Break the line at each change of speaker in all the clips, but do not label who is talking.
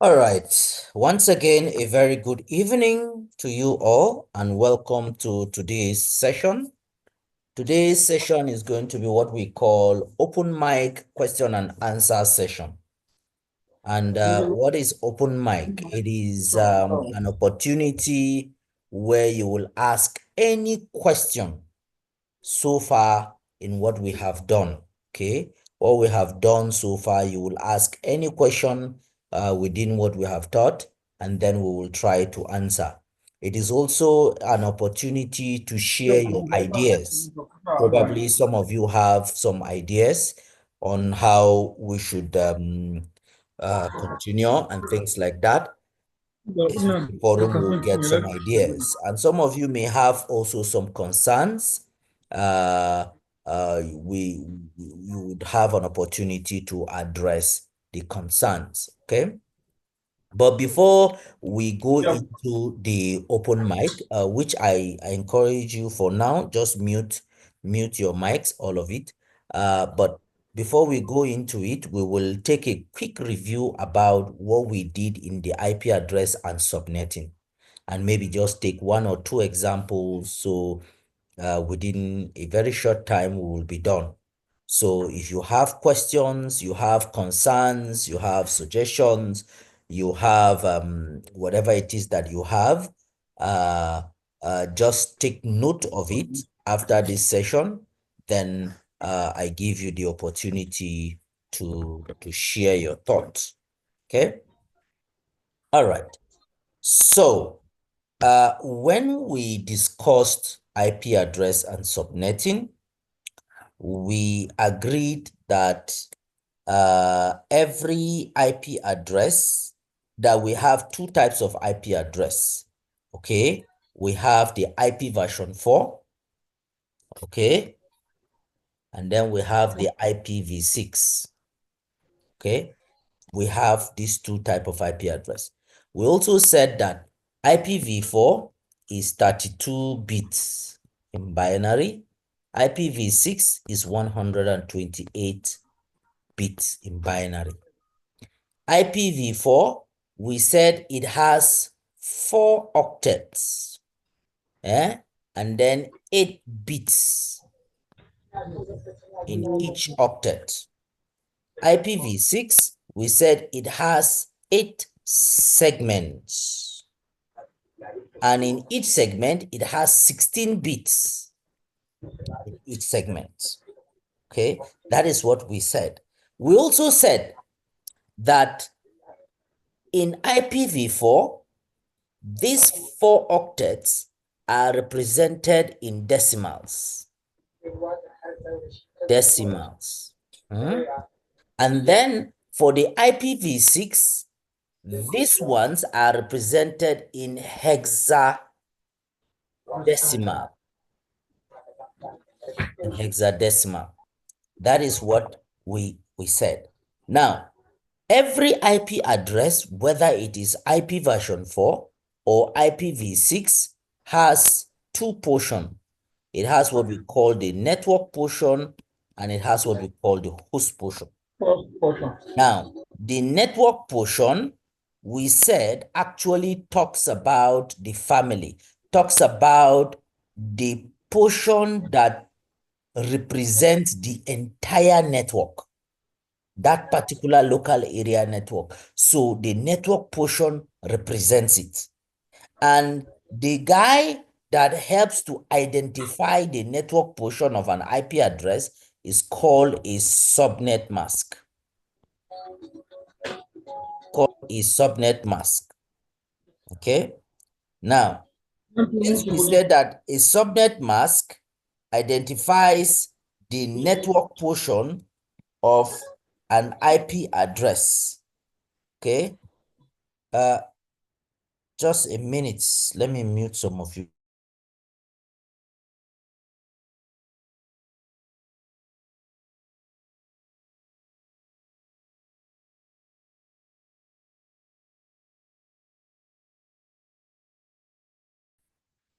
All right. Once again, a very good evening to you all, and welcome to today's session. Today's session is going to be what we call open mic question and answer session. And what is open mic? It is an opportunity where you will ask any question so far in what we have done. Okay, what we have done so far, you will ask any question within what we have taught, and then we will try to answer. It is also an opportunity to share your ideas. Probably some of you have some ideas on how we should continue and things like that. The forum will get some ideas, and some of you may have also some concerns. You would have an opportunity to address the concerns. Okay. But before we go into the open mic, which I encourage you for now, just mute your mics, all of it. But before we go into it, we will take a quick review about what we did in the IP address and subnetting, and maybe just take one or two examples. So within a very short time, we will be done. So if you have questions, you have concerns, you have suggestions, you have whatever it is that you have, just take note of it after this session. Then I give you the opportunity to share your thoughts. Okay. All right. So when we discussed IP address and subnetting, we agreed that every IP address, that we have two types of IP address. Okay, we have the IP version 4, okay, and then we have the IPv6. Okay, we have these two type of IP address. We also said that IPv4 is 32 bits in binary. IPv6 is 128 bits in binary. IPv4, we said it has 4 octets, and then 8 bits in each octet. IPv6, we said it has 8 segments, and in each segment, it has 16 bits in each segment. Okay, that is what we said. We also said that in IPv4, these 4 octets are represented in decimals. And then for the IPv6, these ones are represented in hexadecimal. That is what we said. Now, every IP address, whether it is IP version 4 or IPv6, has two portions. It has what we call the network portion, and it has what we call the host portion. Now, the network portion, we said, actually talks about the family, talks about the portion that represents the entire network, that particular local area network. So the network portion represents it. And the guy that helps to identify the network portion of an IP address is called a subnet mask. Okay. Now, since we said that a subnet mask identifies the network portion of an IP address. Okay. Just a minute. Let me mute some of you.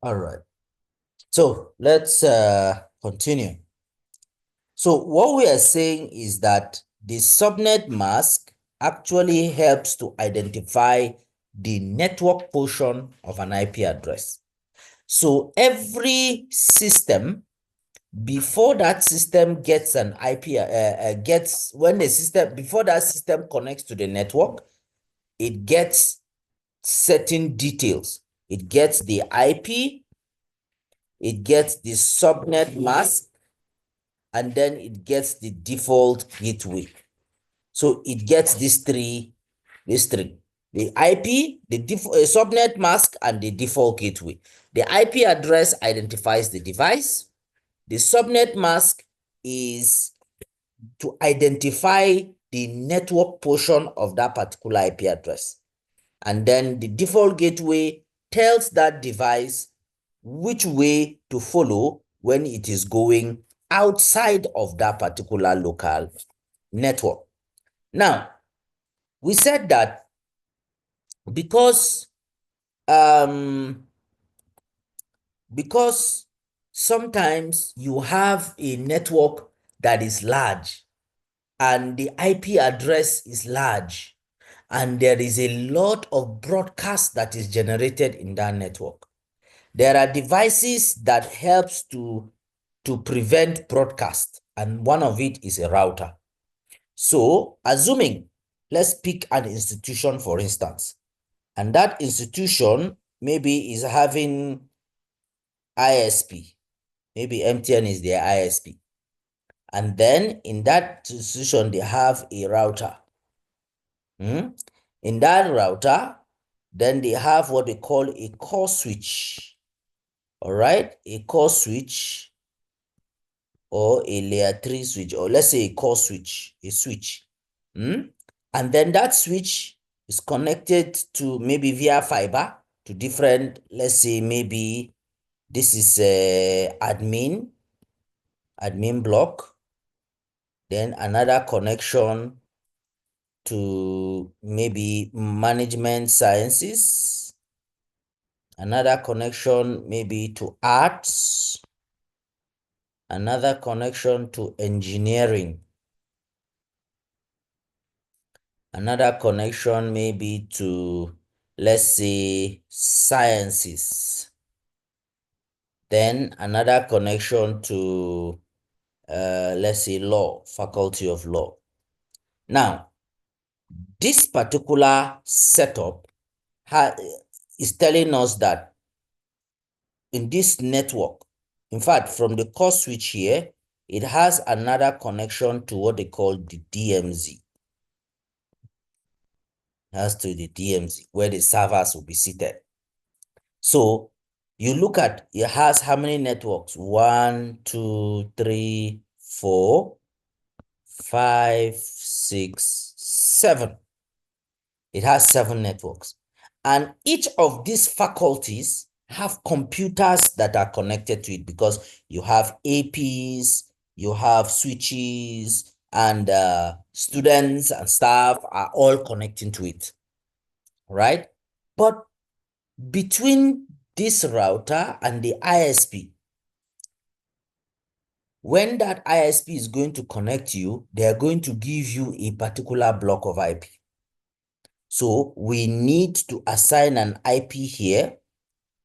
All right. So let's continue. So what we are saying is that the subnet mask actually helps to identify the network portion of an IP address. So every system, before that system gets an IP, before that system connects to the network, it gets certain details. It gets the IP, it gets the subnet mask, and then it gets the default gateway. So it gets these three, the IP, the subnet mask, and the default gateway. The IP address identifies the device. The subnet mask is to identify the network portion of that particular IP address. And then the default gateway tells that device which way to follow when it is going outside of that particular local network. Now, we said that because because sometimes you have a network that is large and the IP address is large, and there is a lot of broadcast that is generated in that network. There are devices that helps to prevent broadcast, and one of it is a router. So, assuming, let's pick an institution for instance, and that institution maybe is having ISP. Maybe MTN is their ISP. And then in that institution, they have a router. In that router, then they have what they call a core switch. All right, a core switch or a layer 3 switch, or let's say a core switch, a switch. And then that switch is connected to maybe via fiber to different, let's say maybe this is a admin block, then another connection to maybe management sciences, another connection maybe to arts, another connection to engineering, another connection maybe to, let's say, sciences, then another connection to, let's say, law, faculty of law. Now, this particular setup is telling us that in this network, in fact, from the core switch here, it has another connection to what they call the DMZ. It has to the DMZ, where the servers will be seated. So you look at, it has how many networks? 1, 2, 3, 4, 5, 6, 7. It has 7 networks. And each of these faculties have computers that are connected to it, because you have APs, you have switches, and students and staff are all connecting to it, right? But between this router and the ISP, when that ISP is going to connect you, they are going to give you a particular block of IP. So we need to assign an IP here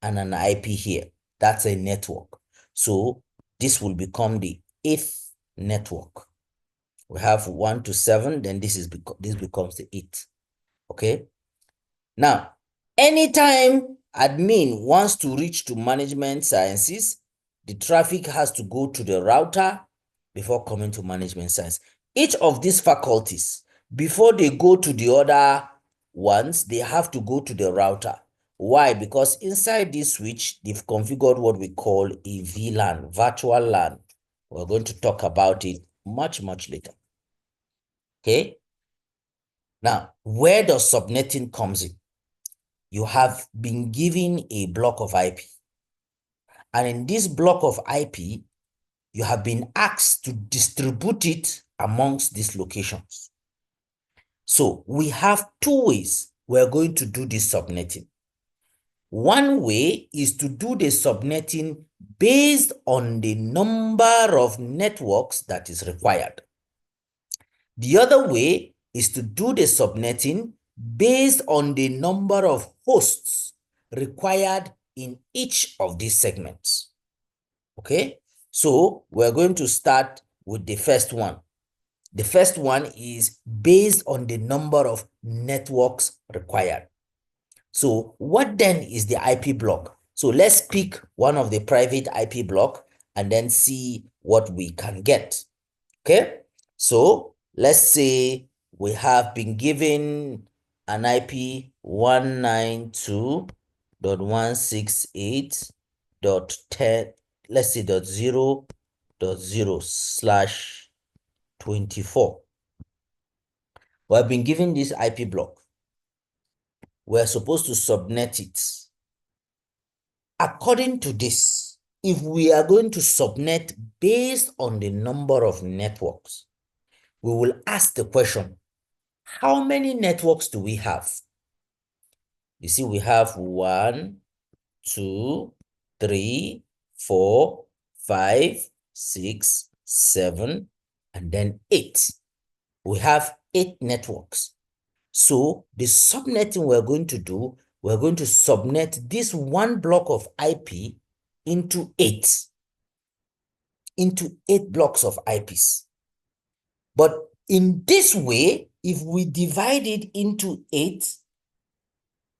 and an IP here. That's a network. So this will become the 8th network. We have 1 to 7, then this becomes the 8th. Okay. Now, anytime admin wants to reach to management sciences, the traffic has to go to the router before coming to management science. Each of these faculties, before they go to the other ones, they have to go to the router. Why? Because inside this switch, they've configured what we call a VLAN, virtual LAN. We're going to talk about it much, much later. Okay. Now, where does subnetting comes in? You have been given a block of IP. And in this block of IP, you have been asked to distribute it amongst these locations. So we have 2 ways we're going to do this subnetting. One way is to do the subnetting based on the number of networks that is required. The other way is to do the subnetting based on the number of hosts required in each of these segments. Okay, so we're going to start with the first one. The first one is based on the number of networks required. So what then is the IP block? So let's pick one of the private IP block and then see what we can get. Okay, so let's say we have been given an IP 192.168.10, let's say .0.0/24. We have been given this IP block. We're supposed to subnet it. According to this, if we are going to subnet based on the number of networks, we will ask the question, how many networks do we have? You see, we have 1, 2, 3, 4, 5, 6, 7, and then 8. We have 8 networks. So the subnetting we're going to do, we're going to subnet this one block of IP into 8 blocks of IPs. But in this way, if we divide it into 8,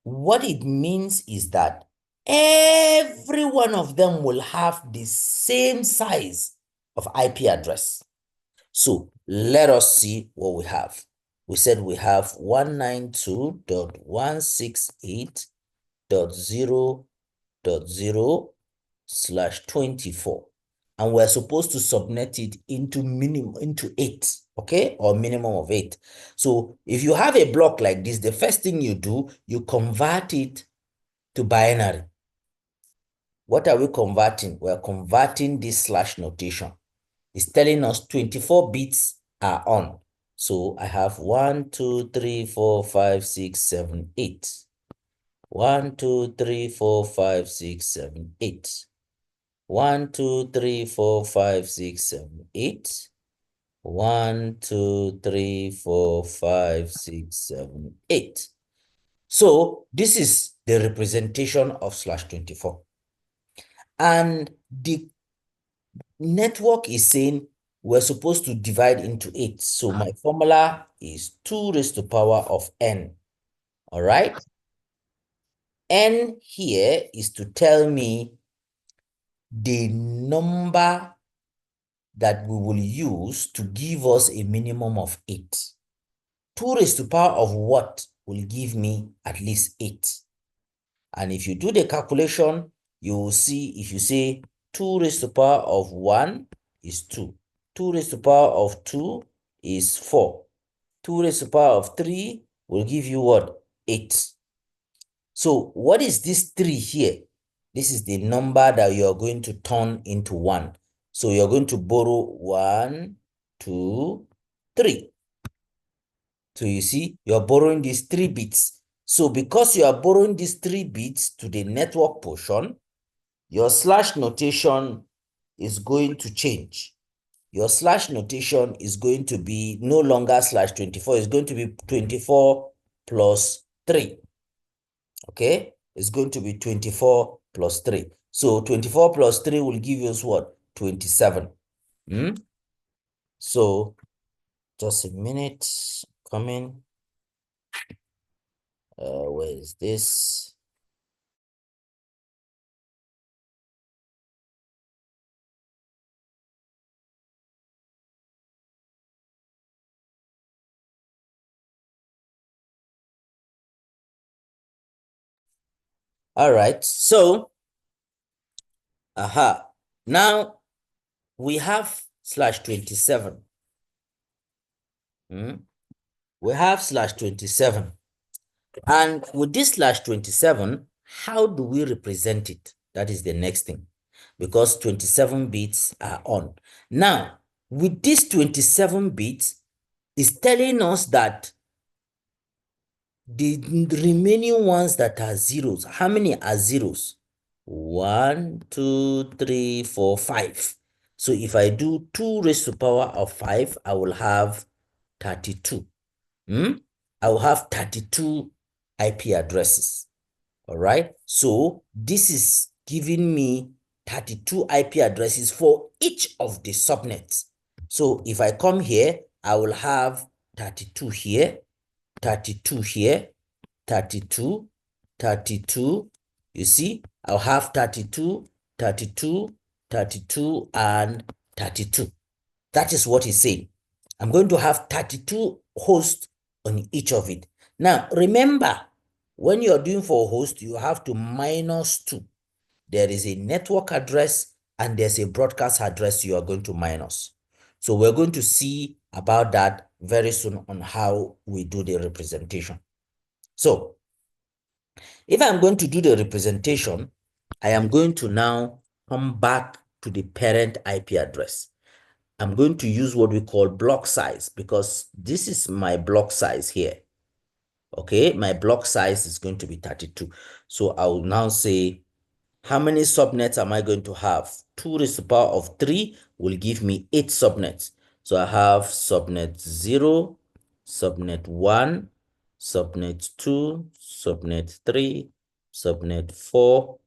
what it means is that every one of them will have the same size of IP address. So let us see what we have. We said we have 192.168.0.0/24. And we're supposed to subnet it into 8, okay, or minimum of 8. So if you have a block like this, the first thing you do, you convert it to binary. What are we converting? We're converting this slash notation. It's telling us 24 bits are on. So I have 1, 2, 3, 4, 5, 6, 7, 8. 1, 2, 3, 4, 5, 6, 7, 8. 1, 2, 3, 4, 5, 6, 7, 8. 1, 2, 3, 4, 5, 6, 7, 8. So this is the representation of /24. And the network is saying we're supposed to divide into 8. So my formula is 2 raised to power of n. All right. N here is to tell me the number that we will use to give us a minimum of 8. 2 raised to power of what will give me at least 8. And if you do the calculation, you will see if you say 2 raised to power of 1 is 2. 2 raised to power of 2 is 4. 2 raised to power of 3 will give you what? 8. So what is this 3 here? This is the number that you are going to turn into 1. So you're going to borrow 1, 2, 3. So you see, you're borrowing these 3 bits. So because you are borrowing these 3 bits to the network portion, your slash notation is going to change. Your slash notation is going to be no longer /24. It's going to be 24 plus 3. Okay? It's going to be 24 plus 3. So 24 plus 3 will give us what? 27. So just a minute. Coming. Where is this? All right. So, now we have /27. We have /27. And with this /27, how do we represent it? That is the next thing. Because 27 bits are on. Now, with this 27 bits, it's telling us that the remaining ones that are zeros, how many are zeros? 1, 2, 3, 4, 5. So if I do 2 raised to power of 5, I will have 32. I will have 32 IP addresses. All right. So this is giving me 32 IP addresses for each of the subnets. So if I come here, I will have 32 here, 32 here, 32, 32. You see, I'll have 32, 32, 32, and 32. That is what he's saying. I'm going to have 32 hosts on each of it. Now, remember, when you're doing for a host, you have to minus 2. There is a network address and there's a broadcast address you are going to minus. So we're going to see about that very soon on how we do the representation. So if I'm going to do the representation, I am going to now come back to the parent IP address. I'm going to use what we call block size because this is my block size here. Okay, my block size is going to be 32. So I will now say, how many subnets am I going to have? 2 raised to the power of 3 will give me 8 subnets. So I have subnet 0, subnet 1, subnet 2, subnet 3, subnet 4,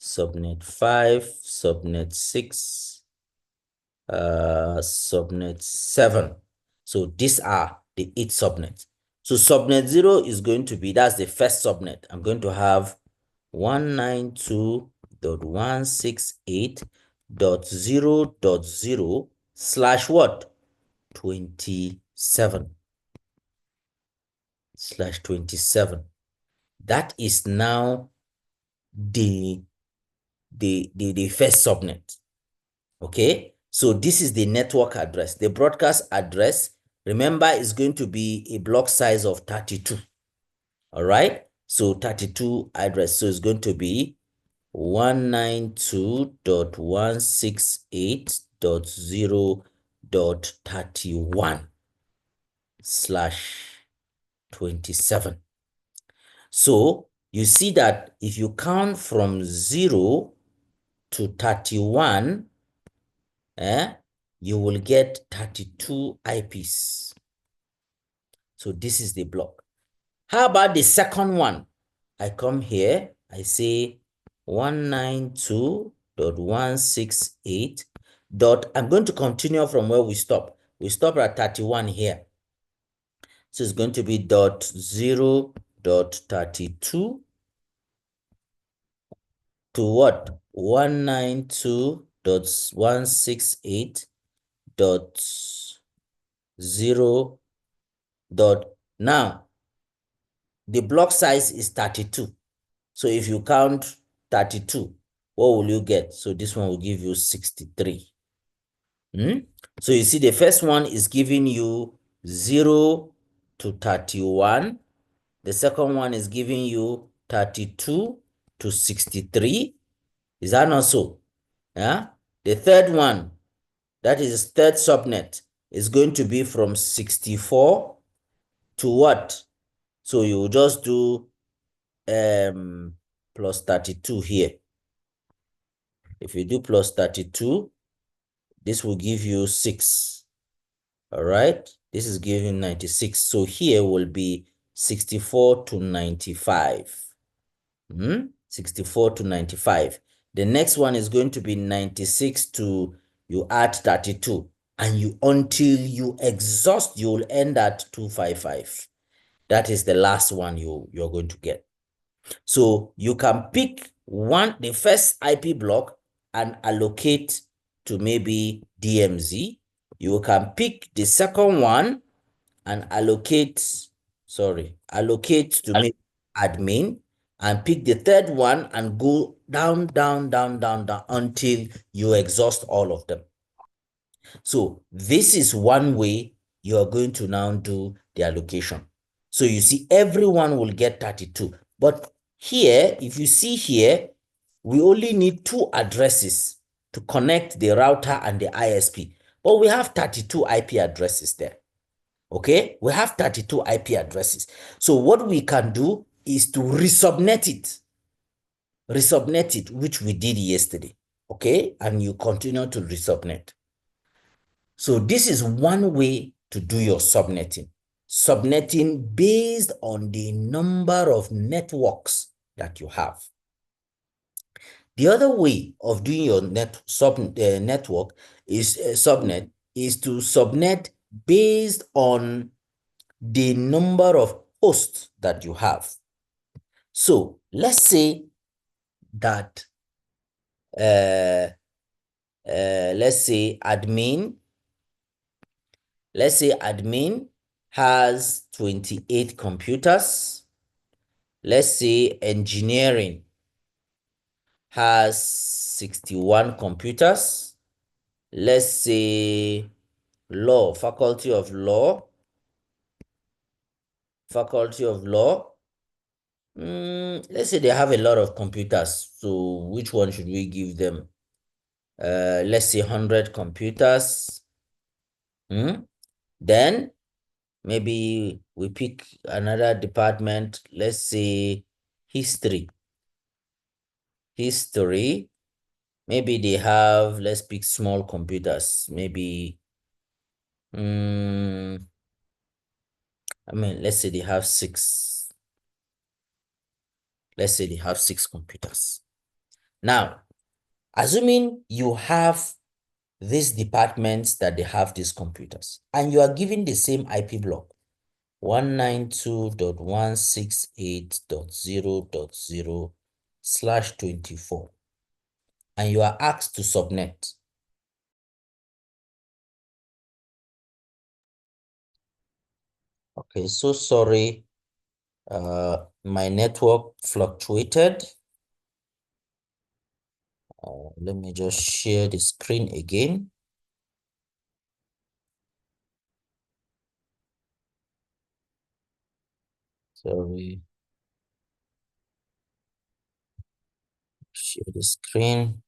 subnet 5, subnet 6, subnet 7. So these are the 8 subnets. So subnet 0 is going to be, that's the first subnet. I'm going to have 192.168.0.0 slash what? 27 slash 27. That is now the first subnet. Okay, so this is the network address. The broadcast address, remember, is going to be a block size of 32. All right, so 32 address. So it's going to be 192.168.0.31 slash 27. So you see that if you count from 0 to 31, you will get 32 IPs. So this is the block. How about the second one? I come here, I say 192.168. I'm going to continue from where we stop. We stop at 31 here. So it's going to be dot 0.32 to what? 192.168.0. Now, the block size is 32. So if you count 32, what will you get? So this one will give you 63. So you see the first one is giving you 0 to 31. The second one is giving you 32 to 63. Is that not so? Yeah. The third one, that is third subnet, is going to be from 64 to what? So you just do plus 32 here. If you do plus 32, this will give you 6. All right. This is giving 96. So here will be 64 to 95. 64 to 95. The next one is going to be 96 to, you add 32. And you, until you exhaust, you will end at 255. That is the last one you're going to get. So you can pick the first IP block and allocate to maybe DMZ. You can pick the second one and allocate to maybe admin, and pick the third one and go down, down, down, down, down until you exhaust all of them. So this is one way you are going to now do the allocation. So you see everyone will get 32. But here, if you see here, we only need 2 addresses to connect the router and the ISP. But we have 32 IP addresses there. Okay, we have 32 IP addresses. So what we can do is to resubnet it, which we did yesterday. Okay, and you continue to resubnet. So this is one way to do your subnetting. Subnetting based on the number of networks that you have. The other way of doing your network is subnet is to subnet based on the number of hosts that you have. So let's say that let's say admin has 28 computers. Let's say engineering has 61 computers. Let's say faculty of law. Let's say they have a lot of computers. So which one should we give them? Let's say 100 computers. Then maybe we pick another department. Let's say history. Maybe they have, let's pick small computers. Maybe, let's say they have 6. Let's say they have 6 computers. Now, assuming you have these departments that they have these computers, and you are given the same IP block, 192.168.0.0/24, and you are asked to subnet. Okay, so sorry, my network fluctuated. Let me just share the screen again. Sorry. Share the screen.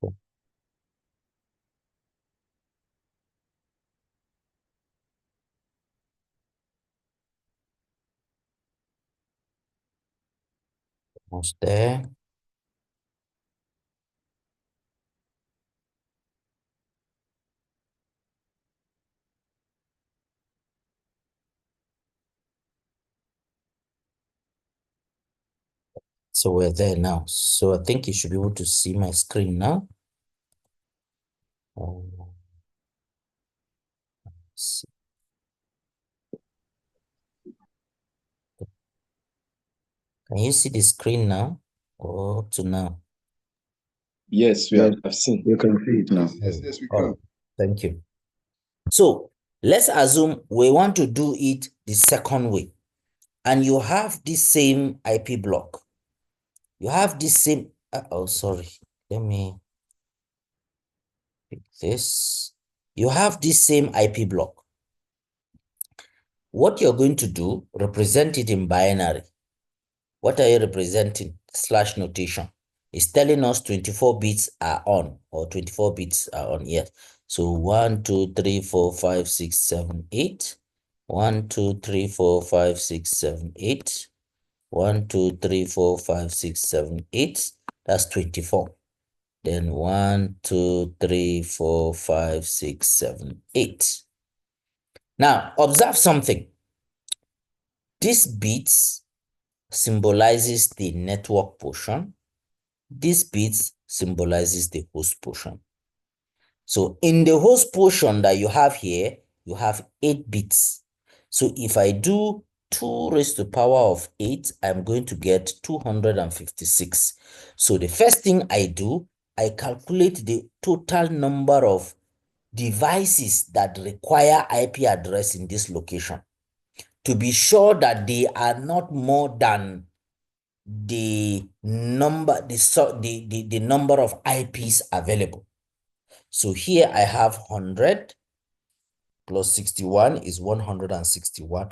Okay. Almost there. So we're there now. So I think you should be able to see my screen now. See. Can you see the screen now or up to now?
Yes, we have seen.
You can see it now.
Yes, we can.
Thank you. So let's assume we want to do it the second way, and you have this same IP block. You have this same, sorry, let me pick this. You have this same IP block. What you're going to do, represent it in binary. What are you representing? Slash notation. It's telling us 24 bits are on, or 24 bits are on, yes. So 1, 2, 3, 4, 5, 6, 7, 8. 1, 2, 3, 4, 5, 6, 7, 8. 1, 2, 3, 4, 5, 6, 7, 8. That's 24. Then 1, 2, 3, 4, 5, 6, 7, 8. Now, observe something. This bits symbolizes the network portion. This bits symbolizes the host portion. So in the host portion that you have here, you have 8 bits. So if I do 2 raised to the power of 8, I'm going to get 256. So the first thing I do, I calculate the total number of devices that require IP address in this location to be sure that they are not more than the number, the number of IPs available. So here I have 100 plus 61 is 161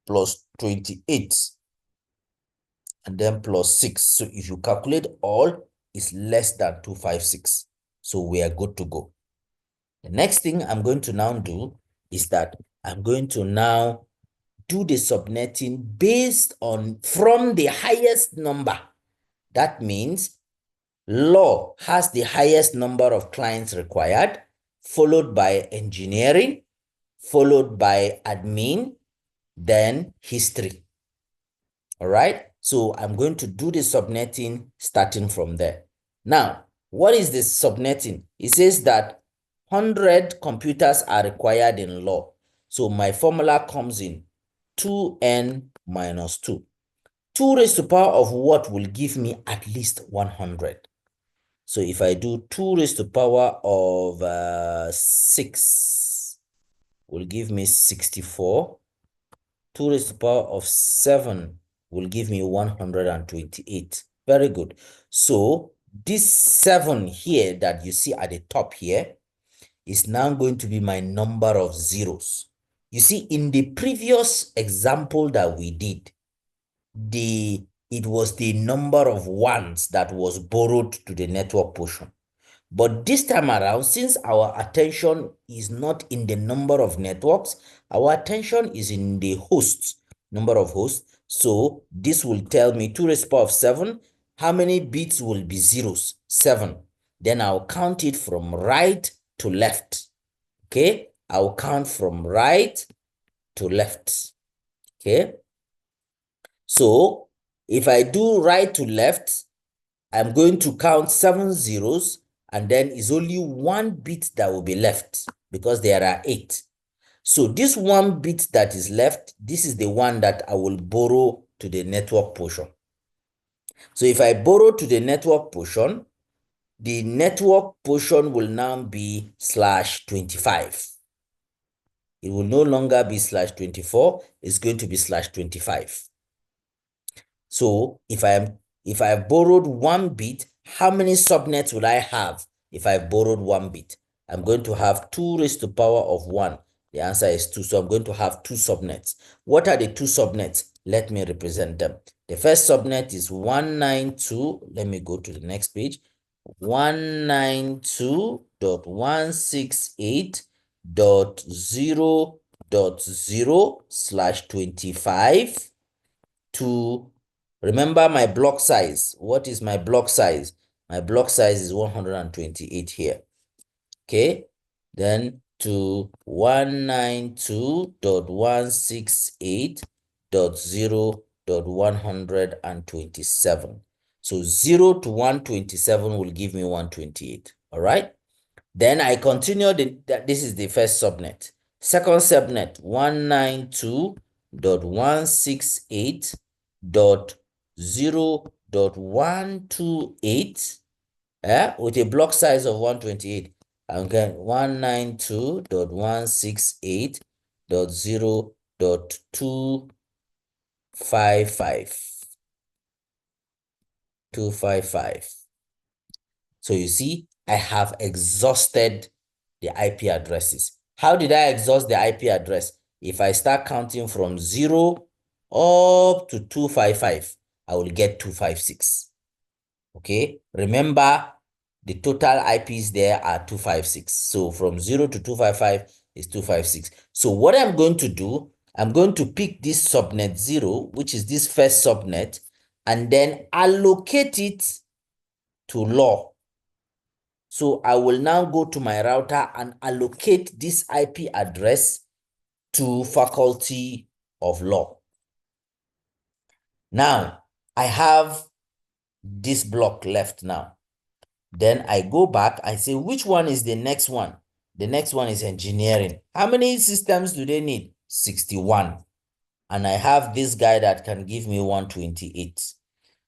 plus 28 and then plus 6. So if you calculate all, it's less than 256. So we are good to go. The next thing I'm going to now do is that I'm going to now do the subnetting based on from the highest number. That means Law has the highest number of clients required, followed by engineering, followed by admin, then history. All right. So I'm going to do the subnetting starting from there. Now, what is this subnetting? It says that 100 computers are required in law. So my formula comes in 2n minus 2. 2 raised to the power of what will give me at least 100. So if I do 2 raised to the power of 6 will give me 64. 2 raised to the power of 7 will give me 128. Very good. So this 7 here that you see at the top here is now going to be my number of zeros. You see, in the previous example that we did, it was the number of ones that was borrowed to the network portion. But this time around, since our attention is not in the number of networks, our attention is in the hosts, number of hosts. So this will tell me 2 raised to the power of 7. How many bits will be zeros? 7. Then I'll count it from right to left. Okay? I'll count from right to left. Okay? So if I do right to left, I'm going to count 7 zeros, and then it's only 1 bit that will be left because there are 8. So this 1 bit that is left, this is the one that I will borrow to the network portion. So if I borrow to the network portion, the network portion will now be /25. It will no longer be /24, it's going to be /25. So if I've borrowed 1 bit, how many subnets will I have if I've borrowed 1 bit? I'm going to have 2 raised to the power of 1. The answer is 2. So I'm going to have 2 subnets. What are the 2 subnets? Let me represent them. The first subnet is 192. Let me go to the next page. 192.168.0.0/25 to, remember my block size. What is my block size? My block size is 128 here. Okay. Then to 192.168.0.127. So 0 to 127 will give me 128. All right. Then I continue this is the first subnet. Second subnet, 192.168.0.128 with a block size of 128. Again, 192.168.0.255. 255. So you see, I have exhausted the IP addresses. How did I exhaust the IP address? If I start counting from 0 up to 255, I will get 256. Okay, remember the total IPs there are 256. So from 0 to 255 is 256. So what I'm going to do, I'm going to pick this subnet 0, which is this first subnet, and then allocate it to law. So I will now go to my router and allocate this IP address to Faculty of Law. Now, I have this block left now. Then I go back, I say, which one is the next one? The next one is engineering. How many systems do they need? 61. And I have this guy that can give me 128.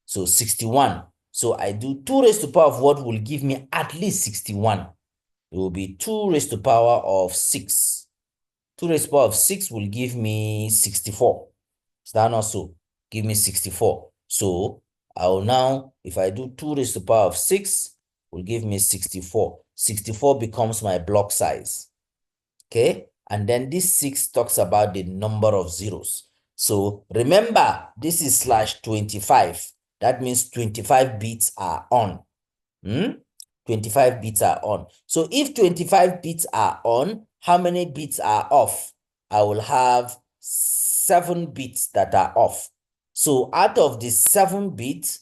So 61. So I do 2 raised to the power of what will give me at least 61. It will be 2 raised to the power of 6. 2 raised to the power of 6 will give me 64. Is that not so? Give me 64. So I will now, if I do 2 raised to the power of 6, will give me 64. 64 becomes my block size. Okay? And then this 6 talks about the number of zeros. So remember, this is /25. That means 25 bits are on. 25 bits are on. So if 25 bits are on, how many bits are off? I will have 7 bits that are off. So out of the 7 bits,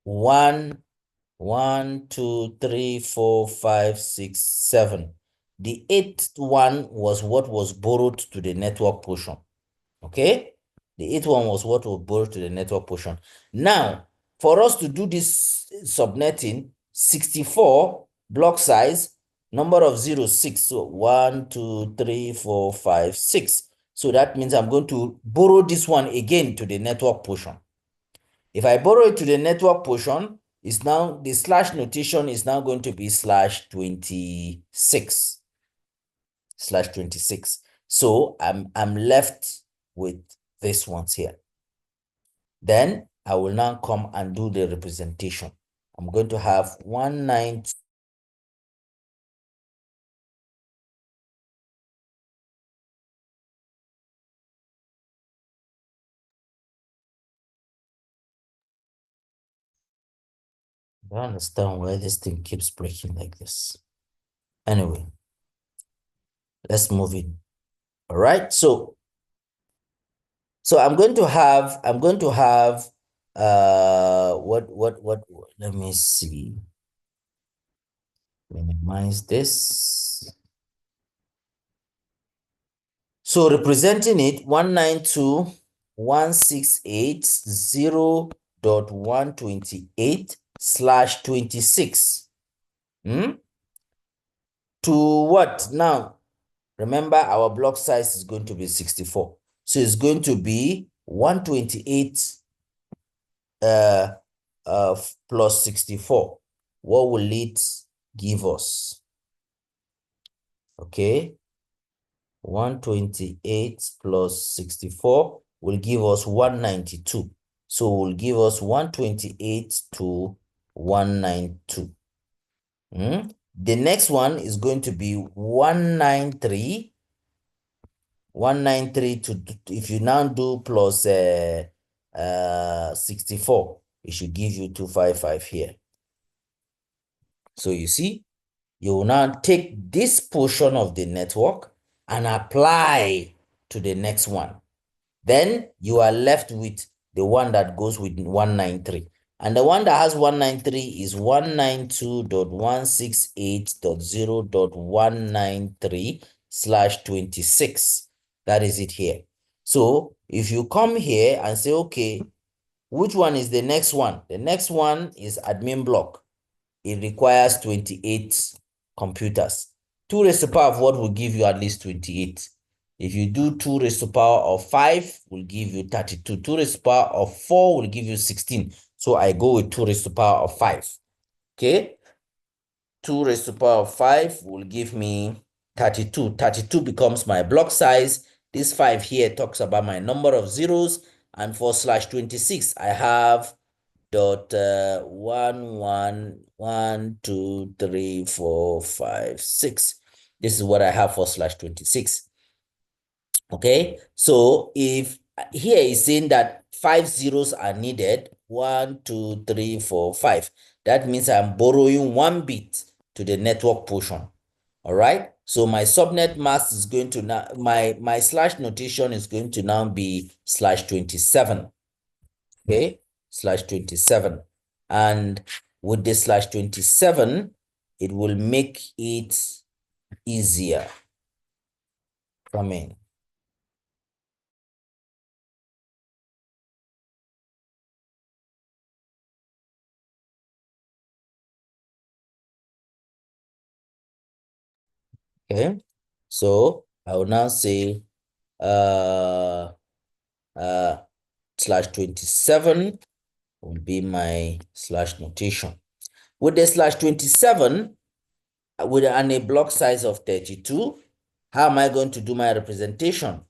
1 1, 2, 3, 4, 5, 6, 7. The 8th one was what was borrowed to the network portion. Okay? The 8th one was what was borrowed to the network portion. Now, for us to do this subnetting, 64 block size, number of zeros, 6. So 1, 2, 3, 4, 5, 6. So that means I'm going to borrow this one again to the network portion. If I borrow it to the network portion, is now the slash notation is now going to be slash 26. Slash 26. So I'm left with these ones here. Then I will now come and do the representation. I'm going to have 192. I don't understand why this thing keeps breaking like this. Anyway, let's move in. All right. So I'm going to have let me see. Minimize this. So representing it 192.168.0.128/26. To what? Now, remember our block size is going to be 64. So it's going to be 128 plus 64. What will it give us? Okay. 128 plus 64 will give us 192. So will give us 128 to 192. The next one is going to be 193. 193 to, if you now do plus 64, it should give you 255 here. So you see, you will now take this portion of the network and apply to the next one. Then you are left with the one that goes with 193. And the one that has 193 is 192.168.0.193/26. That is it here. So if you come here and say, okay, which one is the next one? The next one is admin block. It requires 28 computers. 2 raised to the power of what will give you at least 28. If you do 2 raised to the power of 5 will give you 32. 2 raised to the power of 4 will give you 16. So I go with 2 raised to the power of 5. Okay. 2 raised to the power of 5 will give me 32. 32 becomes my block size. This 5 here talks about my number of zeros. And for /26, I have dot 1 1 1 2 3 4 5 6. This is what I have for /26. Okay, so if here is saying that 5 zeros are needed, 1 2 3 4 5, that means I'm borrowing 1 bit to the network portion. All right, so my subnet mask is going to now, my slash notation is going to now be /27. Okay, /27. And with the /27, it will make it easier. Come in. Okay, so I will now say /27 will be my slash notation. With the /27, with a block size of 32, how am I going to do my representation?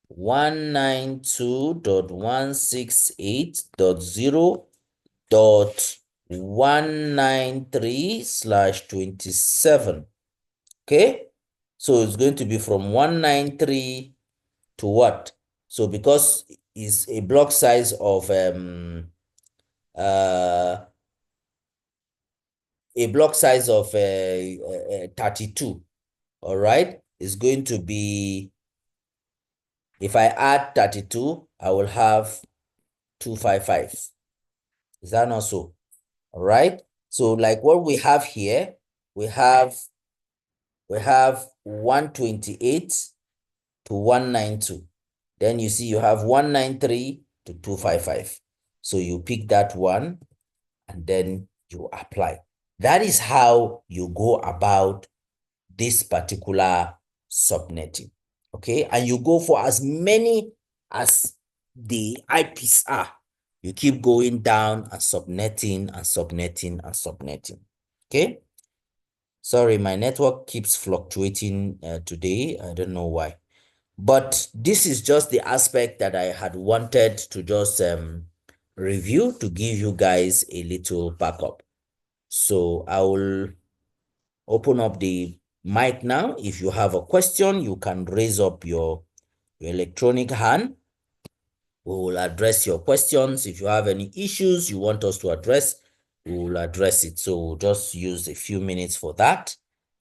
192.168.0.193/27. Okay, so it's going to be from 193 to what? So because it's a block size of 32, all right, it's going to be, if I add 32, I will have 255. Is that not so? All right. So like what we have here, we have 128 to 192. Then you see you have 193 to 255. So you pick that one and then you apply. That is how you go about this particular subnetting. Okay, and you go for as many as the IPs are. You keep going down and subnetting and subnetting and subnetting. Okay. Sorry, my network keeps fluctuating today. I don't know why. But this is just the aspect that I had wanted to just review to give you guys a little backup. So I will open up the mic now. If you have a question, you can raise up your electronic hand. We will address your questions. If you have any issues you want us to address, we will address it. So we'll just use a few minutes for that,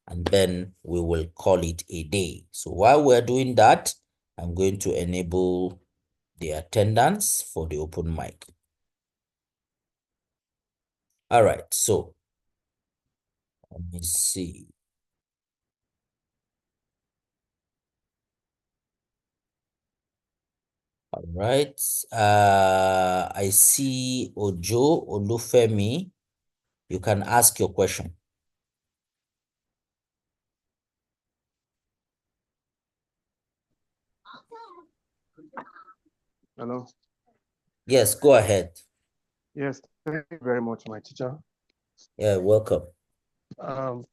and then we will call it a day. So while we're doing that, I'm going to enable the attendance for the open mic. All right, so let me see. All right, I see Ojo Olufemi. You can ask your question.
Hello.
Yes, go ahead.
Yes, thank you very much, my teacher.
Yeah, welcome.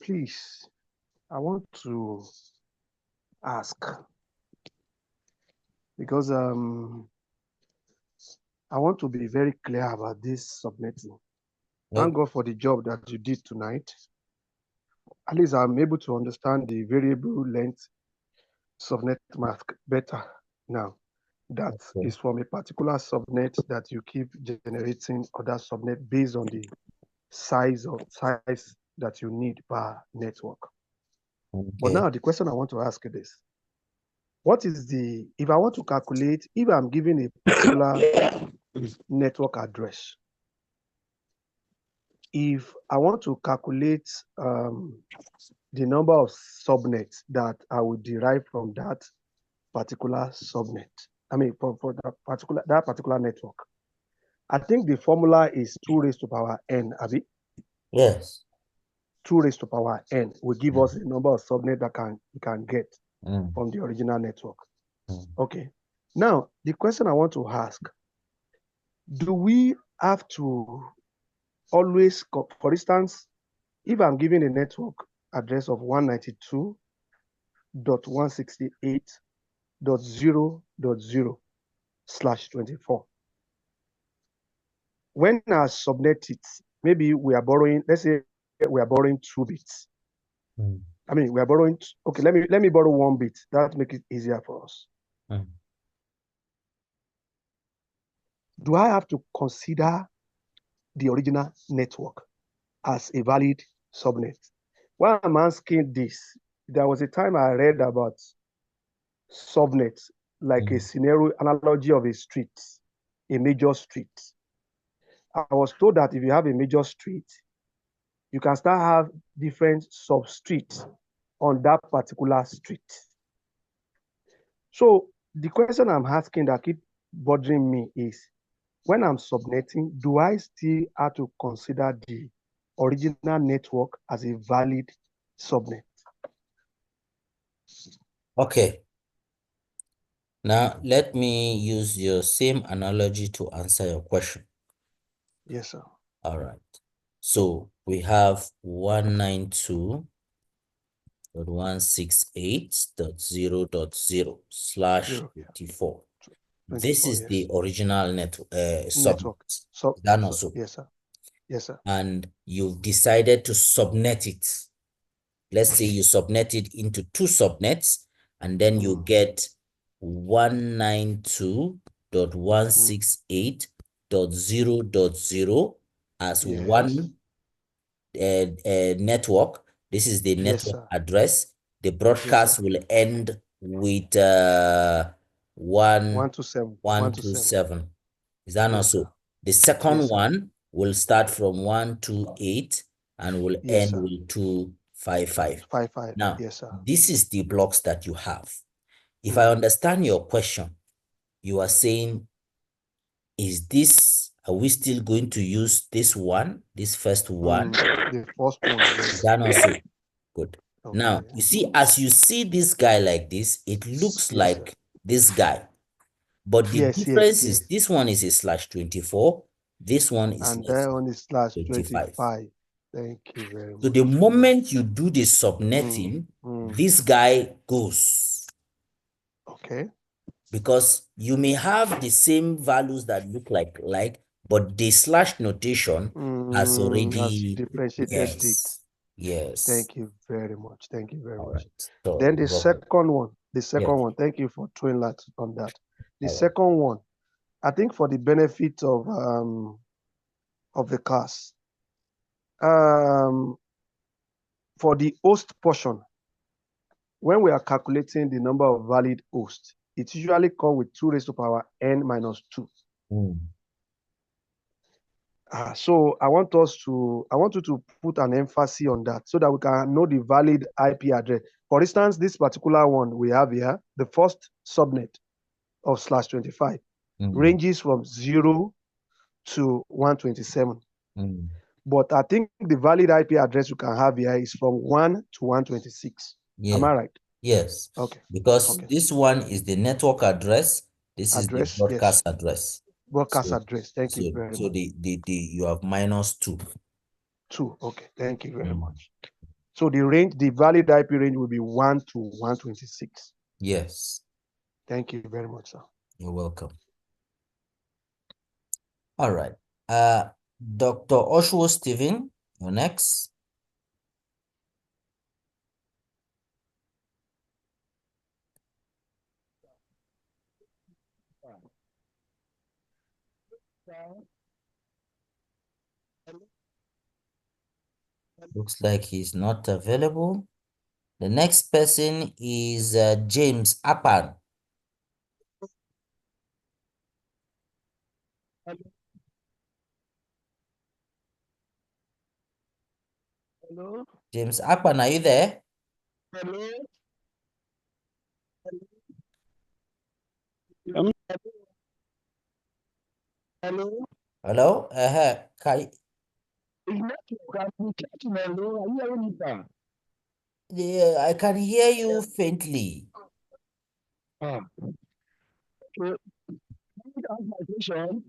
Please, I want to ask because I want to be very clear about this subnetting. Thank God for the job that you did tonight. At least I'm able to understand the variable length subnet mask better now. That is from a particular subnet that you keep generating other subnet based on the size that you need per network. But now the question I want to ask you this. What is if I want to calculate, if I'm given a particular network address, if I want to calculate the number of subnets that I would derive from that particular subnet, I mean, for that particular network, I think the formula is 2 raised to power n, Abi?
Yes.
2 raised to power n will give us the number of subnet that we can get from the original network. Okay. Now, the question I want to ask, do we have to always, for instance, if I'm given a network address of 192.168.0.0/24, when I subnet it, maybe we are borrowing, let's say we are borrowing 2 bits. I mean, we are borrowing, okay, let me borrow 1 bit. That make it easier for us. Do I have to consider the original network as a valid subnet? Why I'm asking this, there was a time I read about subnet, like a scenario analogy of a street, a major street. I was told that if you have a major street, you can start have different sub-streets on that particular street. So the question I'm asking that keep bothering me is, when I'm subnetting, do I still have to consider the original network as a valid subnet?
Okay. Now, let me use your same analogy to answer your question.
Yes, sir.
All right. So we have 192.168.0.0/24. This is the original
network.
subnet. Is that not so?
Yes, sir. Yes, sir.
And you've decided to subnet it. Let's say you subnet it into 2 subnets, and then you get 192.168.0.0 as one network. This is the network address. The broadcast will end with 127. Is that not so? The second one will start from 128 and will
Yes,
end
sir.
with 255.
55.
Now,
Yes, sir.
this is the blocks that you have. If I understand your question, you are saying, are we still going to use this one, this first one?
The first one, yes.
That also good.
Okay.
Now, you see, as you see this guy like this, it looks
Yes, sir.
like this guy. But the
Yes,
difference
yes.
is this one is a /24, this one is
And that one is
/25.
/25. Thank you very
So
much.
the moment you do the subnetting, this guy goes.
Okay.
Because you may have the same values that look like, but the slash notation has
Has
already,
differentiated it.
yes.
Thank you very much. Thank you very
All
much.
right. So
Then the
you're welcome.
second one, thank you for throwing light on that. The second one, I think for the benefit of the class, for the host portion, when we are calculating the number of valid hosts, it usually comes with 2 raised to power n minus 2. So I want you to put an emphasis on that so that we can know the valid IP address. For instance, this particular one we have here, the first subnet of /25 ranges from 0 to 127. But I think the valid IP address you can have here is from 1 to 126.
Yeah.
Am I right?
Yes.
Okay.
Because
Okay.
this one is the network address. This is the broadcast address.
Broadcast address. Thank you
So,
very
so
much.
you have -2.
2. Okay. Thank you very much. So the valid IP range will be 1 to 126.
Yes.
Thank you very much, sir.
You're welcome. All right. Dr. Osho Steven, you're next. Looks like he's not available. The next person is James Appan.
Hello?
James Appan, are you there?
Hello? Hello?
Hello? Yeah, I can hear you faintly.
Okay. Ask my question.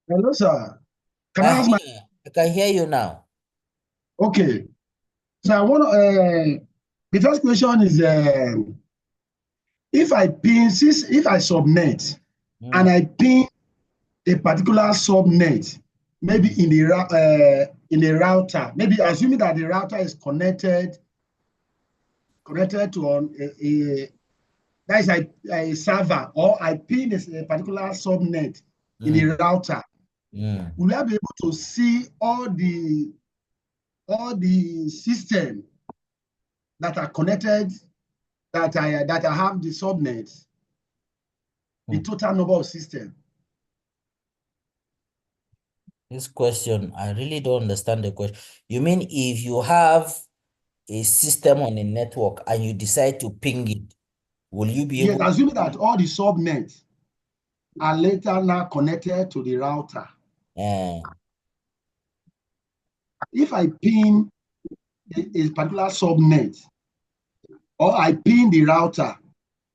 Hello, sir. Can I ask my?
I can hear you now.
Okay. So I want to. The first question is, if I subnet and I pin a particular subnet, maybe in the router, maybe assuming that the router is connected to that is a server, or I pin a particular subnet in the router, will I be able to see all the system that are connected, that I have the subnet, the total number of system?
This question, I really don't understand the question. You mean if you have a system on a network and you decide to ping it, will you be able?
Yes, assuming that all the subnets are later now connected to the router. If I pin a particular subnet, or I pin the router,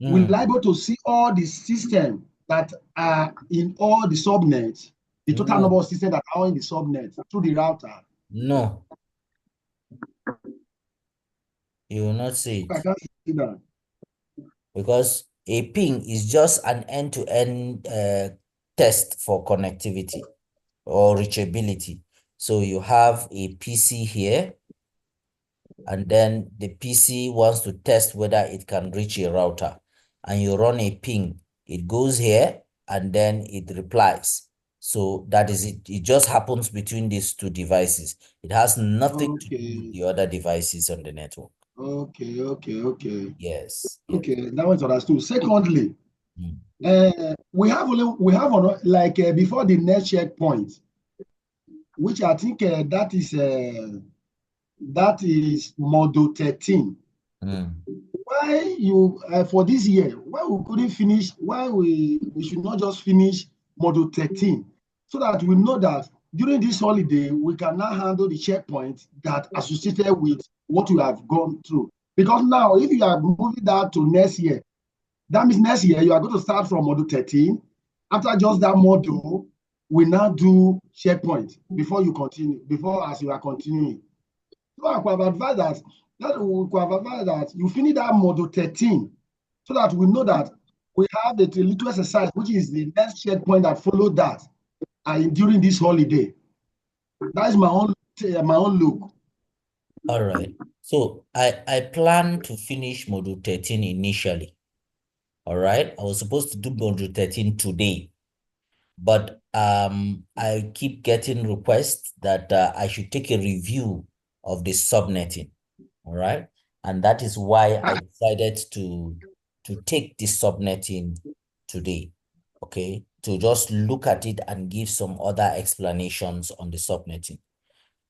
will I be able to see all the systems that are in all the subnets, the total number of systems that are in the subnet through the router?
No. You will not see it.
I can't see that.
Because a ping is just an end-to-end test for connectivity or reachability. So you have a PC here, and then the PC wants to test whether it can reach a router, and you run a ping. It goes here, and then it replies. So that is it. It just happens between these two devices. It has nothing to do with the other devices on the network.
Okay.
Yes.
Okay, that was understood. Secondly, We have like before the next checkpoint, which I think that is module 13. Why you for this year, why we couldn't finish, why we should not just finish module 13, so that we know that during this holiday we can now handle the checkpoint that associated with what we have gone through. Because now if you are moving that to next year, that means next year you are going to start from module 13. After just that module, we now do checkpoint before you continue, before as you are continuing. So I could have advised that you finish that module 13 so that we know that we have the little exercise, which is the next checkpoint that followed that during this holiday. That is my own look.
All right. So I plan to finish module 13 initially. All right. I was supposed to do module 13 today, but I keep getting requests that I should take a review of the subnetting. All right. And that is why I decided to take the subnetting today. Okay. To just look at it and give some other explanations on the subnetting.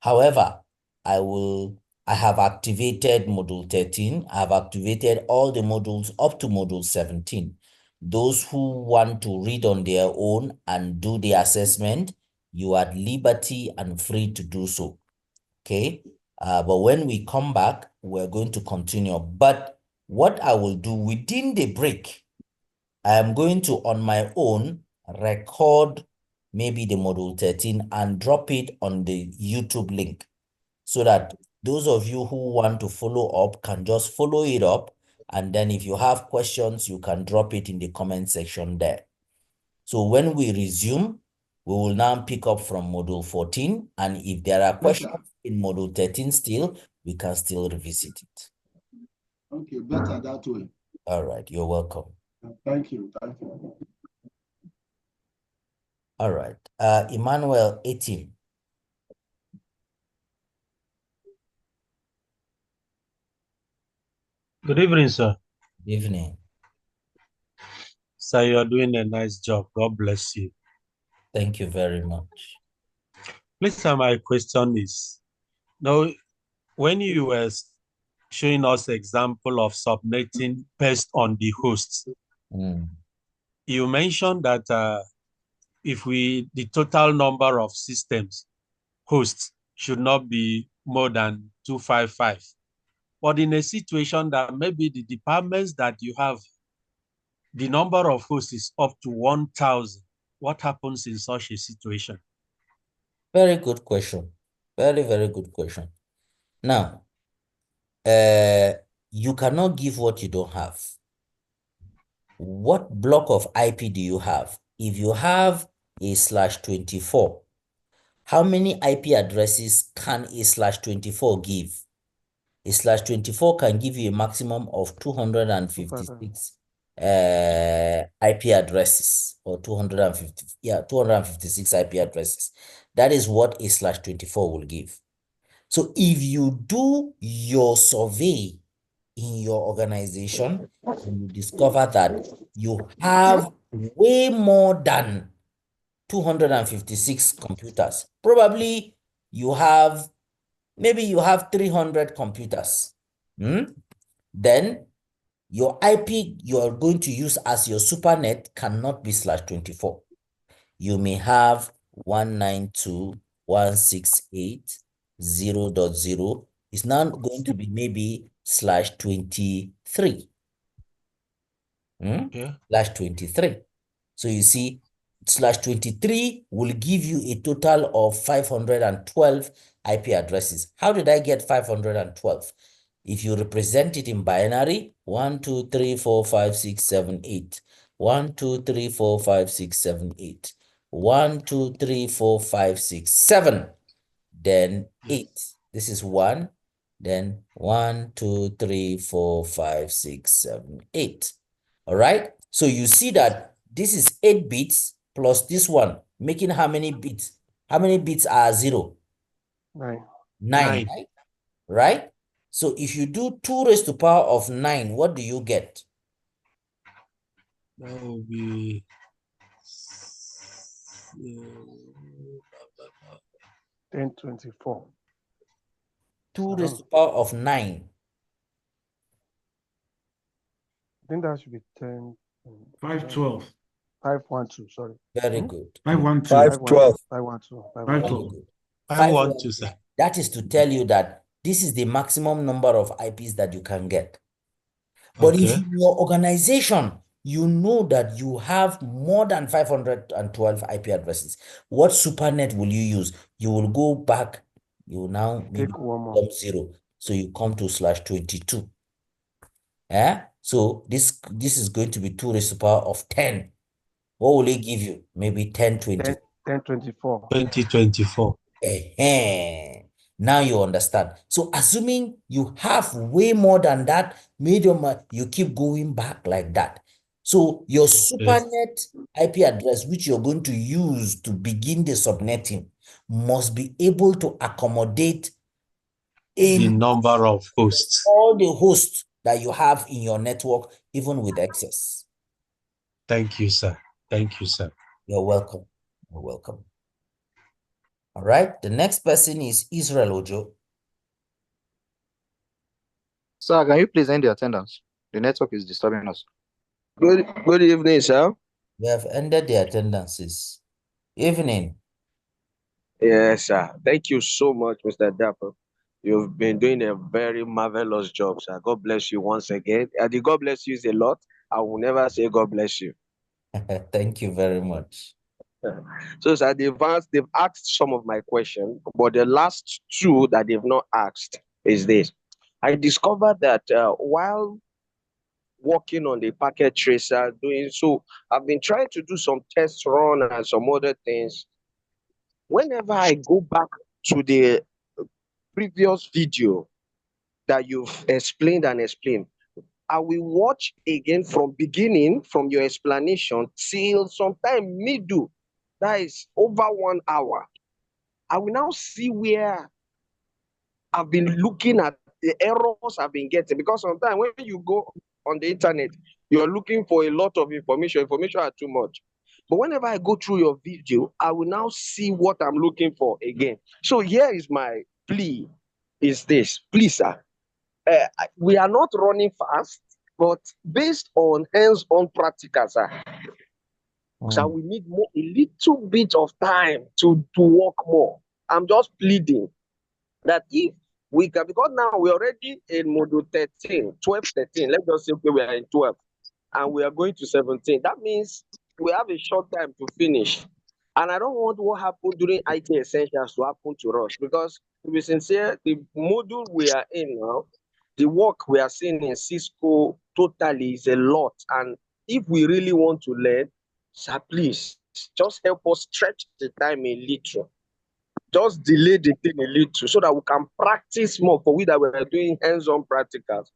However, I have activated module 13. I have activated all the modules up to module 17. Those who want to read on their own and do the assessment, you are at liberty and free to do so. Okay. But when we come back, we're going to continue. But what I will do within the break, I am going to, on my own, record maybe the module 13 and drop it on the YouTube link, so that those of you who want to follow up can just follow it up. And then if you have questions, you can drop it in the comment section there. So when we resume, we will now pick up from module 14. And if there are questions in module 13 still, we can still revisit it.
Okay, better that way.
All right, you're welcome.
Thank you. Thank you.
All right, Emmanuel 18.
Good evening, sir.
Good evening.
Sir, you are doing a nice job. God bless you.
Thank you very much.
Please, sir, my question is, now, when you were showing us example of subnetting based on the hosts, you mentioned that if the total number of systems hosts should not be more than 255. But in a situation that maybe the departments that you have, the number of hosts is up to 1,000, what happens in such a situation?
Very good question. Very, very good question. Now, you cannot give what you don't have. What block of IP do you have? If you have a /24, how many IP addresses can a /24 give? A /24 can give you a maximum of 256 IP addresses, or 256 IP addresses. That is what a /24 will give. So if you do your survey in your organization and you discover that you have way more than 256 computers, probably maybe you have 300 computers, then your IP you are going to use as your supernet cannot be /24. You may have 192.168.0.0. It's now going to be maybe /23. /23. So you see, /23 will give you a total of 512 IP addresses. How did I get 512? If you represent it in binary, 1, 2, 3, 4, 5, 6, 7, 8. 1, 2, 3, 4, 5, 6, 7, 8. 1, 2, 3, 4, 5, 6, 7. Then 8. This is 1. Then 1, 2, 3, 4, 5, 6, 7, 8. All right. So you see that this is 8 bits plus this one, making how many bits? How many bits are 0?
9.
9, right? Right? So if you do 2 raised to power of 9, what do you get?
That will be
1024.
2 raised to the power of 9.
I think that should be 10.
512.
512, sorry.
Very good.
512.
512.
Very
512.
good.
512, sir.
That is to tell you that this is the maximum number of IPs that you can get. But if
Okay.
in your organization, you know that you have more than 512 IP addresses, what supernet will you use? You will go back, you will now maybe
Take one more.
come 0. So you come to /22. So this is going to be 2 raised to the power of 10. What will it give you? Maybe 1024.
1024.
2024.
Now you understand. So assuming you have way more than that, medium, you keep going back like that. So your supernet IP address, which you're going to use to begin the subnetting, must be able to accommodate
The number of hosts.
all the hosts that you have in your network, even with excess.
Thank you, sir. Thank you, sir.
You're welcome. You're welcome. All right. The next person is Israel Ojo.
Sir, can you please end the attendance? The network is disturbing us.
Good evening, sir.
We have ended the attendances. Evening.
Yes, sir. Thank you so much, Mr. Dapper. You've been doing a very marvelous job, sir. God bless you once again. The God bless you is a lot. I will never say God bless you.
Thank you very much.
So, sir, they've asked some of my questions, but the last two that they've not asked is this. I discovered that while working on the packet tracer, I've been trying to do some test run and some other things. Whenever I go back to the previous video that you've explained, I will watch again from beginning, from your explanation till sometime middle, that is over 1 hour. I will now see where I've been looking at the errors I've been getting, because sometimes when you go on the internet, you're looking for a lot of information are too much. But whenever I go through your video, I will now see what I'm looking for again. So here is my plea, is this. Please, sir, we are not running fast, but based on hands-on practical, sir, so we need a little bit of time to work more. I'm just pleading that if we can, because now we're already in module 13, 12, 13. Let's just say we are in 12 and we are going to 17. That means we have a short time to finish. And I don't want what happened during IT Essentials to happen to us, because to be sincere, the module we are in now, the work we are seeing in Cisco totally is a lot. And if we really want to learn, sir, please just help us stretch the time a little. Just delay the thing a little so that we can practice more, for we that we are doing hands-on practicals.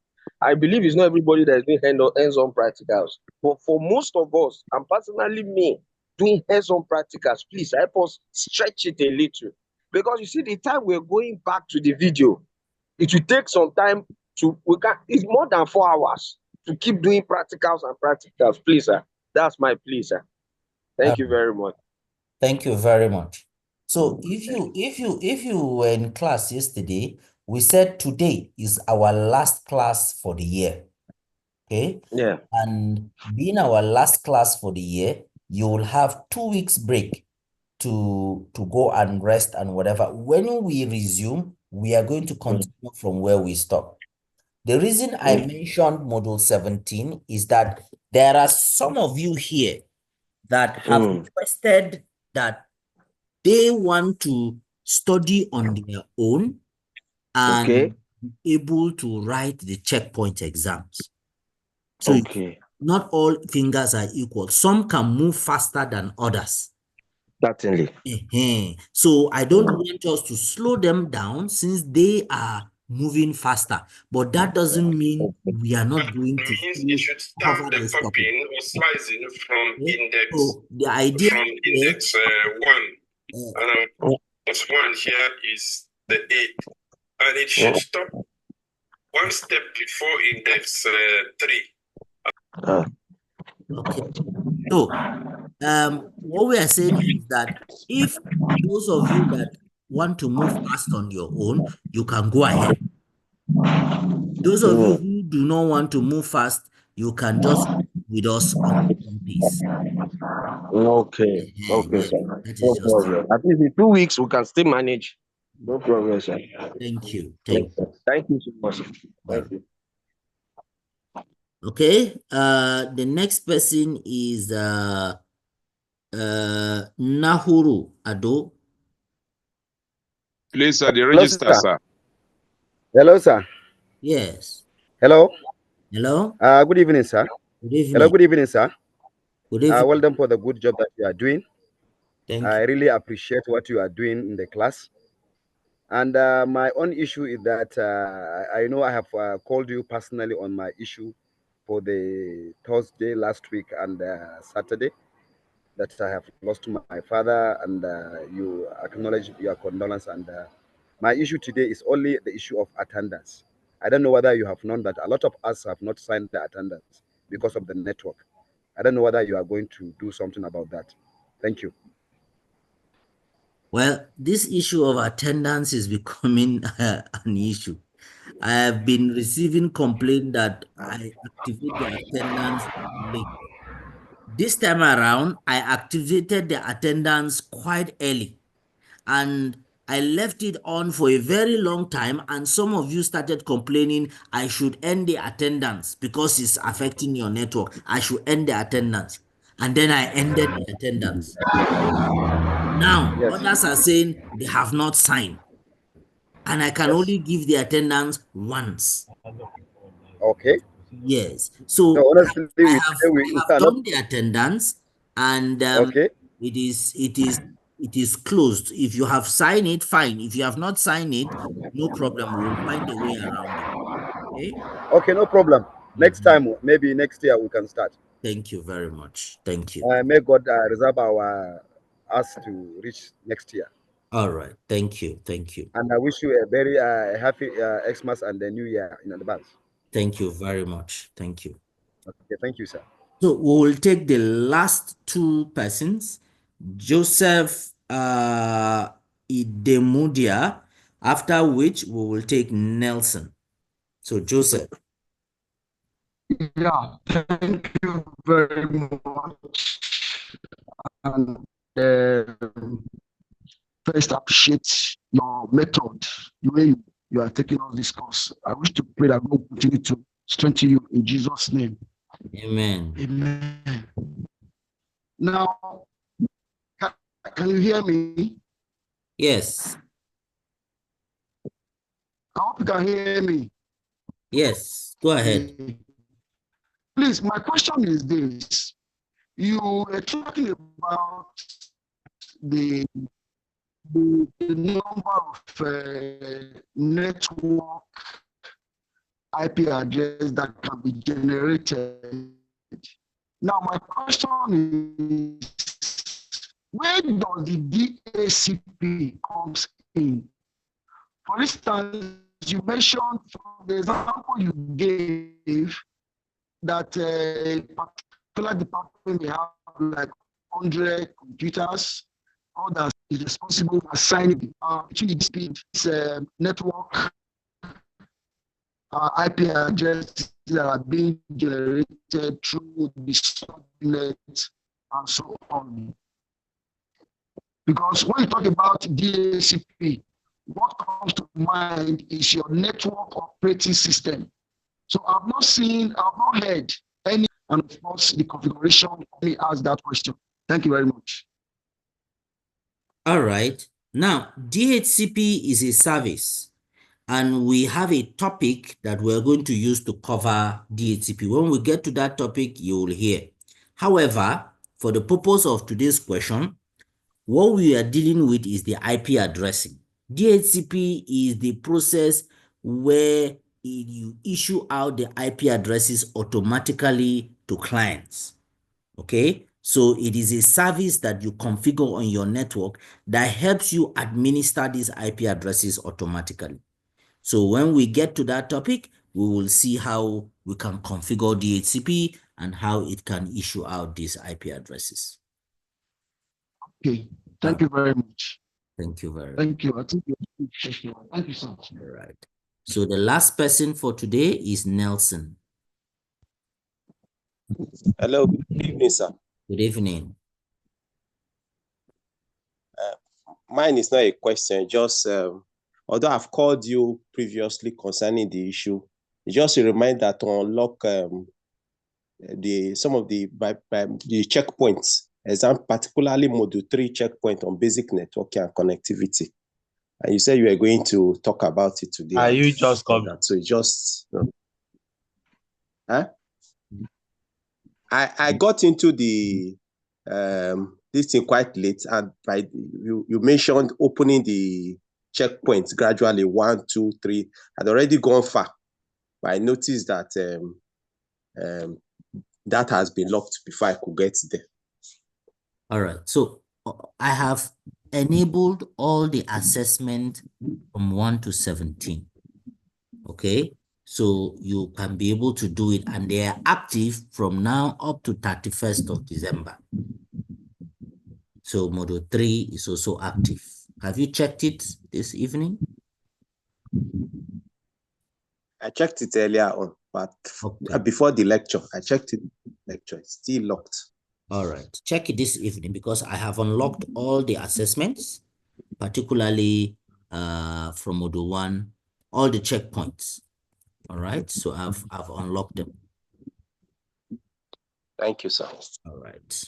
I believe it's not everybody that is doing hands-on practicals, but for most of us, and personally me, doing hands-on practicals, please help us stretch it a little. Because you see, the time we're going back to the video, it will take some time it's more than 4 hours to keep doing practicals and practicals. Please, sir. That's my plea, sir. Thank you very much.
Thank you very much. So if you were in class yesterday, we said today is our last class for the year. Okay?
Yeah.
And being our last class for the year, you will have 2 weeks break to go and rest and whatever. When we resume, we are going to continue from where we stopped. The reason I mentioned module 17 is that there are some of you here that have requested that they want to study on their own and be able to write the checkpoint exams. So not all fingers are equal. Some can move faster than others.
Certainly.
So I don't want us to slow them down since they are moving faster. But that doesn't mean we are not going to
You should start the copying or slicing from index.
So the idea
from index 1. Index 1 here is the 8, and it should stop one step before index 3.
Okay. So, what we are saying is that if those of you that want to move fast on your own, you can go ahead. Those of you who do not want to move fast, you can just with us on this.
Okay. Okay,
Yes,
sir.
that is
No
just it.
problem. At least in 2 weeks, we can still manage. No problem, sir.
Thank you.
Yes,
Thank you.
sir. Thank you so much. Sir.
All
Thank
right.
you.
Okay. The next person is Nahuru Ado.
Please, sir, the
Hello,
register,
sir.
sir.
Hello, sir.
Yes.
Hello.
Hello.
Good evening, sir.
Good evening.
Hello, good evening, sir.
Good evening.
Well done for the good job that you are doing.
Thank
I
you.
really appreciate what you are doing in the class. And my own issue is that I know I have called you personally on my issue for the Thursday last week and Saturday that I have lost my father, and you acknowledge your condolence. And my issue today is only the issue of attendance. I don't know whether you have known that a lot of us have not signed the attendance because of the network. I don't know whether you are going to do something about that. Thank you.
Well, this issue of attendance is becoming an issue. I have been receiving complaint that I activate the attendance late. This time around, I activated the attendance quite early, and I left it on for a very long time, and some of you started complaining I should end the attendance because it's affecting your network. I should end the attendance. And then I ended the attendance. Now,
Yes.
others are saying they have not signed, and I can
Yes.
only give the attendance once.
Okay.
Yes.
No,
So
honestly,
I
we
have
today we
I have
are not
done the attendance, and
okay.
it is closed. If you have signed it, fine. If you have not signed it, no problem. We will find a way around it. Okay.
Okay, no problem. Next
Mhm.
time, maybe next year we can start.
Thank you very much. Thank you.
May God reserve our us to reach next year.
All right. Thank you. Thank you.
And I wish you a very happy Xmas and the New Year in advance.
Thank you very much. Thank you.
Okay, thank you, sir.
So we will take the last two persons, Joseph Idemudia, after which we will take Nelson. So Joseph.
Yeah, thank you very much. And first, appreciate your method, the way you are taking on this course. I wish to pray that God will continue to strengthen you in Jesus' name.
Amen.
Amen. Now, can you hear me?
Yes.
I hope you can hear me.
Yes. Go ahead.
Please, my question is this. You were talking about the number of network IP address that can be generated. Now, my question is, where does the DHCP comes in? For instance, you mentioned from the example you gave that a particular department may have like 100 computers. Others is responsible for assigning between the speed network IP addresses that are being generated through the subnet and so on. Because when you talk about DHCP, what comes to mind is your network operating system. So I've not heard any, and of course, the configuration. Let me ask that question. Thank you very much.
All right. Now, DHCP is a service, and we have a topic that we're going to use to cover DHCP. When we get to that topic, you will hear. However, for the purpose of today's question, what we are dealing with is the IP addressing. DHCP is the process where you issue out the IP addresses automatically to clients. Okay, so it is a service that you configure on your network that helps you administer these IP addresses automatically. So when we get to that topic, we will see how we can configure DHCP and how it can issue out these IP addresses.
Okay, thank you very much.
Thank you very much.
Thank you. I think thank you so much.
All right. So the last person for today is Nelson.
Hello, good evening, sir.
Good evening.
Mine is not a question, just although I've called you previously concerning the issue, just a reminder to unlock some of the checkpoints, particularly Module 3 checkpoint on basic networking and connectivity. And you said you were going to talk about it today.
Are you just coming?
So it just I got into the this thing quite late, and you mentioned opening the checkpoints gradually, 1, 2, 3. I'd already gone far, but I noticed that that has been locked before I could get there.
All right. So I have enabled all the assessment from 1 to 17. Okay. So you can be able to do it, and they are active from now up to 31st of December. So Module 3 is also active. Have you checked it this evening?
I checked it earlier on, but before the lecture, I checked it. Lecture, it's still locked.
All right. Check it this evening, because I have unlocked all the assessments, particularly from Module 1, all the checkpoints. All right. So I've unlocked them.
Thank you, sir.
All right.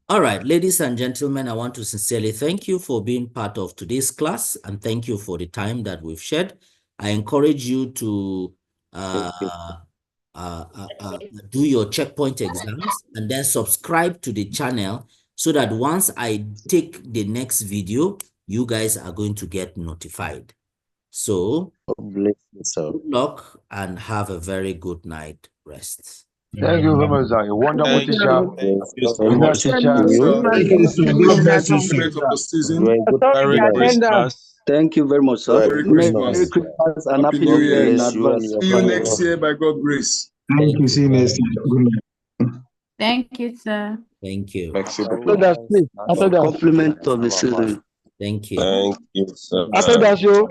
All right, ladies and gentlemen, I want to sincerely thank you for being part of today's class, and thank you for the time that we've shared. I encourage you to do your checkpoint exams and then subscribe to the channel, so that once I take the next video, you guys are going to get notified. So good luck and have a very good night rest.
Thank you very much, sir. A wonderful
Thank
teacher.
you so much.
Teacher.
Thank you, sir. God bless you, sir.
Very
Great class.
Thank you very much, sir.
Merry
Merry
Christmas.
Christmas and
Happy
Happy
New
New Year in
Year.
advance.
See you next year by God's grace.
Thank you.
See you next year. Good night.
Thank you, sir.
Thank you.
Compliment of the season.
Thank you.
Thank you, sir.
I said that's you.